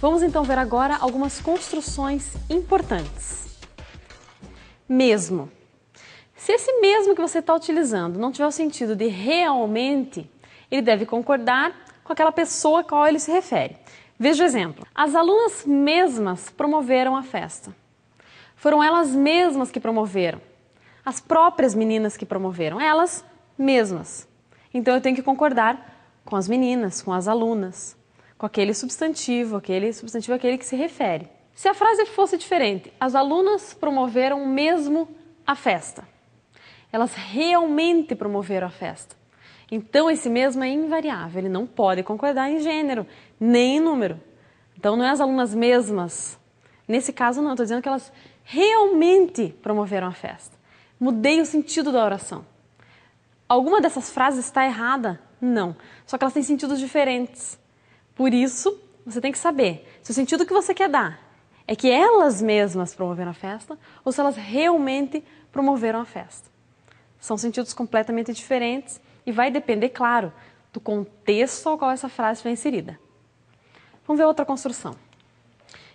Vamos então ver agora algumas construções importantes. Mesmo. Se esse mesmo que você está utilizando não tiver o sentido de realmente, ele deve concordar com aquela pessoa a qual ele se refere. Veja o exemplo. As alunas mesmas promoveram a festa. Foram elas mesmas que promoveram. As próprias meninas que promoveram, elas mesmas. Então eu tenho que concordar com as meninas, com as alunas, com aquele substantivo aquele que se refere. Se a frase fosse diferente, as alunas promoveram mesmo a festa. Elas realmente promoveram a festa. Então esse mesmo é invariável, ele não pode concordar em gênero, nem em número. Então não é as alunas mesmas. Nesse caso não, estou dizendo que elas realmente promoveram a festa. Mudei o sentido da oração. Alguma dessas frases está errada? Não. Só que elas têm sentidos diferentes. Por isso, você tem que saber se o sentido que você quer dar é que elas mesmas promoveram a festa ou se elas realmente promoveram a festa. São sentidos completamente diferentes e vai depender, claro, do contexto ao qual essa frase foi inserida. Vamos ver outra construção.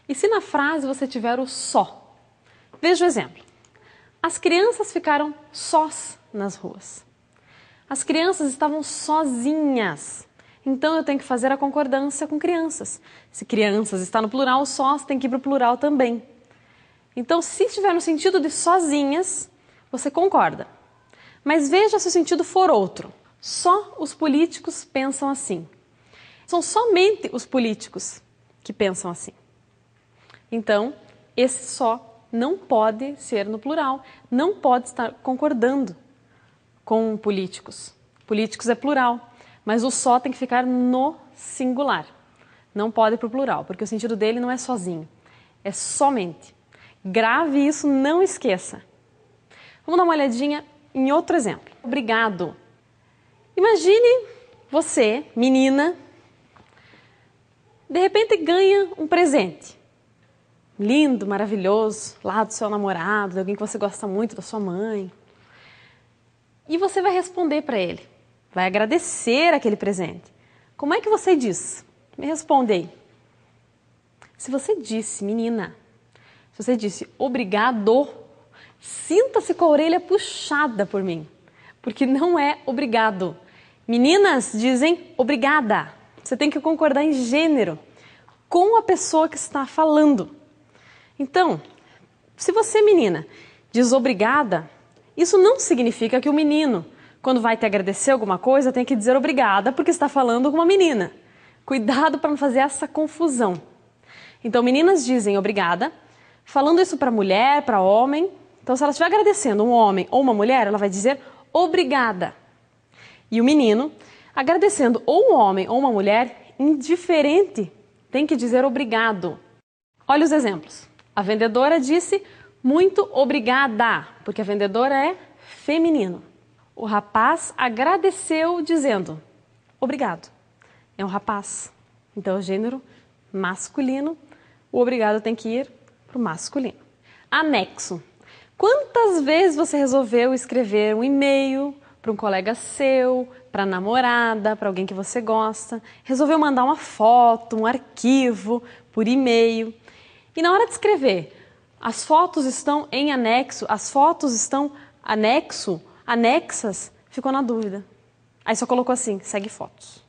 E se na frase você tiver o só? Veja o exemplo. As crianças ficaram sós nas ruas. As crianças estavam sozinhas. Então eu tenho que fazer a concordância com crianças. Se crianças está no plural, o sós tem que ir para o plural também. Então, se estiver no sentido de sozinhas, você concorda. Mas veja se o sentido for outro. Só os políticos pensam assim. São somente os políticos que pensam assim. Então, esse só não pode ser no plural, não pode estar concordando com políticos. Políticos é plural, mas o só tem que ficar no singular. Não pode ir para o plural, porque o sentido dele não é sozinho, é somente. Grave isso, não esqueça. Vamos dar uma olhadinha em outro exemplo. Obrigado. Imagine você, menina, de repente ganha um presente. Lindo, maravilhoso, lá do seu namorado, de alguém que você gosta muito, da sua mãe. E você vai responder para ele, vai agradecer aquele presente. Como é que você diz? Me responde aí. Se você disse, menina, se você disse obrigado, sinta-se com a orelha puxada por mim, porque não é obrigado. Meninas dizem obrigada. Você tem que concordar em gênero com a pessoa que está falando. Então, se você, menina, diz obrigada, isso não significa que o menino, quando vai te agradecer alguma coisa, tem que dizer obrigada porque está falando com uma menina. Cuidado para não fazer essa confusão. Então, meninas dizem obrigada, falando isso para mulher, para homem. Então, se ela estiver agradecendo um homem ou uma mulher, ela vai dizer obrigada. E o menino, agradecendo ou um homem ou uma mulher, indiferente, tem que dizer obrigado. Olha os exemplos. A vendedora disse muito obrigada, porque a vendedora é feminino. O rapaz agradeceu dizendo obrigado. É um rapaz. Então, o gênero masculino, o obrigado tem que ir para o masculino. Anexo. Quantas vezes você resolveu escrever um e-mail para um colega seu, para a namorada, para alguém que você gosta? Resolveu mandar uma foto, um arquivo por e-mail. E na hora de escrever, as fotos estão em anexo, as fotos estão anexas, ficou na dúvida. Aí só colocou assim, segue fotos,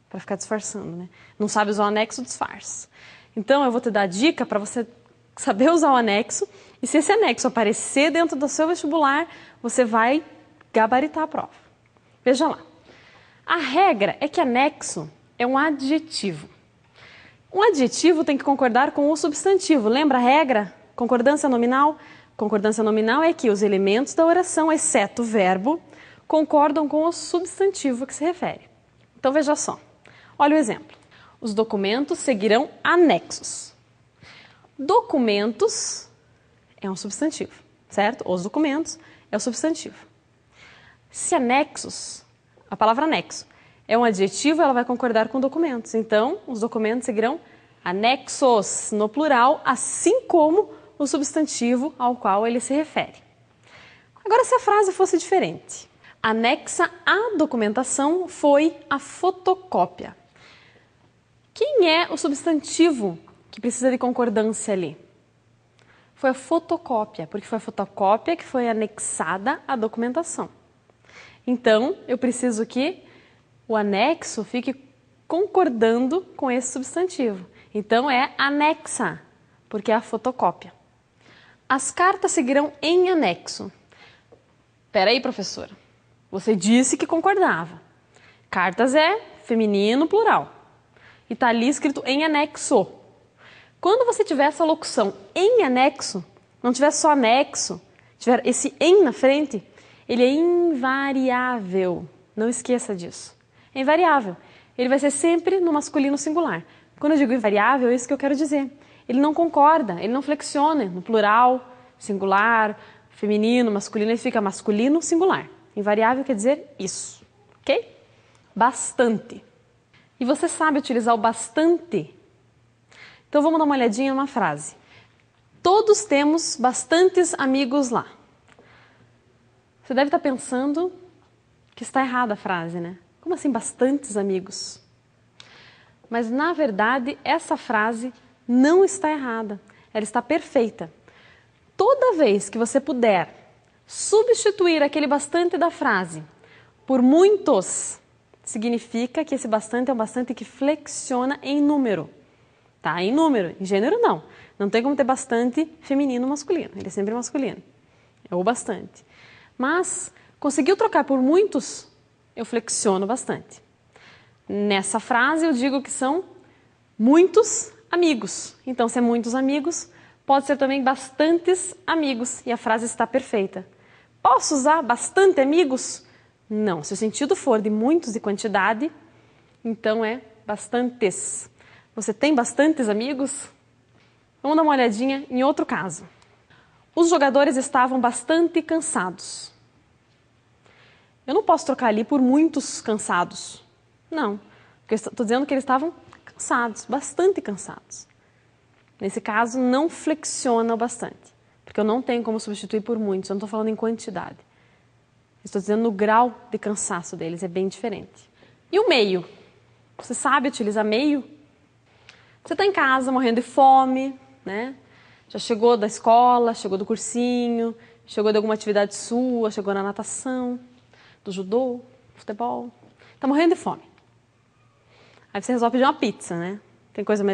para ficar disfarçando, né? Não sabe usar o anexo, disfarça. Então eu vou te dar a dica para você saber usar o anexo, e se esse anexo aparecer dentro do seu vestibular, você vai gabaritar a prova. Veja lá. A regra é que anexo é um adjetivo. Um adjetivo tem que concordar com o substantivo. Lembra a regra? Concordância nominal? Concordância nominal é que os elementos da oração, exceto o verbo, concordam com o substantivo que se refere. Então veja só. Olha o exemplo. Os documentos seguirão anexos. Documentos é um substantivo, certo? Os documentos é o substantivo. Se anexos, a palavra anexo, é um adjetivo, ela vai concordar com documentos. Então, os documentos seguirão anexos, no plural, assim como o substantivo ao qual ele se refere. Agora, se a frase fosse diferente. Anexa à documentação foi a fotocópia. Quem é o substantivo que precisa de concordância ali? Foi a fotocópia, porque foi a fotocópia que foi anexada à documentação. Então, eu preciso que o anexo fique concordando com esse substantivo. Então, é anexa, porque é a fotocópia. As cartas seguirão em anexo. Espera aí, professora. Você disse que concordava. Cartas é feminino, plural. E está ali escrito em anexo. Quando você tiver essa locução em anexo, não tiver só anexo, tiver esse em na frente, ele é invariável. Não esqueça disso. É invariável. Ele vai ser sempre no masculino singular. Quando eu digo invariável, é isso que eu quero dizer. Ele não concorda, ele não flexiona no plural, singular, feminino, masculino, ele fica masculino, singular. Invariável quer dizer isso, ok? Bastante. E você sabe utilizar o bastante? Então vamos dar uma olhadinha numa frase. Todos temos bastantes amigos lá. Você deve estar pensando que está errada a frase, né? Como assim bastantes amigos? Mas na verdade essa frase não está errada, ela está perfeita. Toda vez que você puder substituir aquele bastante da frase por muitos, significa que esse bastante é um bastante que flexiona em número. Tá? Em número, em gênero não. Não tem como ter bastante feminino ou masculino, ele é sempre masculino. É o bastante. Mas, conseguiu trocar por muitos, eu flexiono bastante. Nessa frase eu digo que são muitos amigos. Então, se é muitos amigos, pode ser também bastantes amigos. E a frase está perfeita. Posso usar bastante amigos? Não. Se o sentido for de muitos de quantidade, então é bastantes. Você tem bastantes amigos? Vamos dar uma olhadinha em outro caso. Os jogadores estavam bastante cansados. Eu não posso trocar ali por muitos cansados. Não, porque eu estou dizendo que eles estavam cansados, bastante cansados. Nesse caso, não flexiona o bastante, porque eu não tenho como substituir por muitos, eu não estou falando em quantidade. Estou dizendo no grau de cansaço deles, é bem diferente. E o meio? Você sabe utilizar meio? Você está em casa morrendo de fome, né? Já chegou da escola, chegou do cursinho, chegou de alguma atividade sua, chegou na natação, do judô, futebol. Está morrendo de fome. Aí você resolve pedir uma pizza, né? Tem coisa melhor?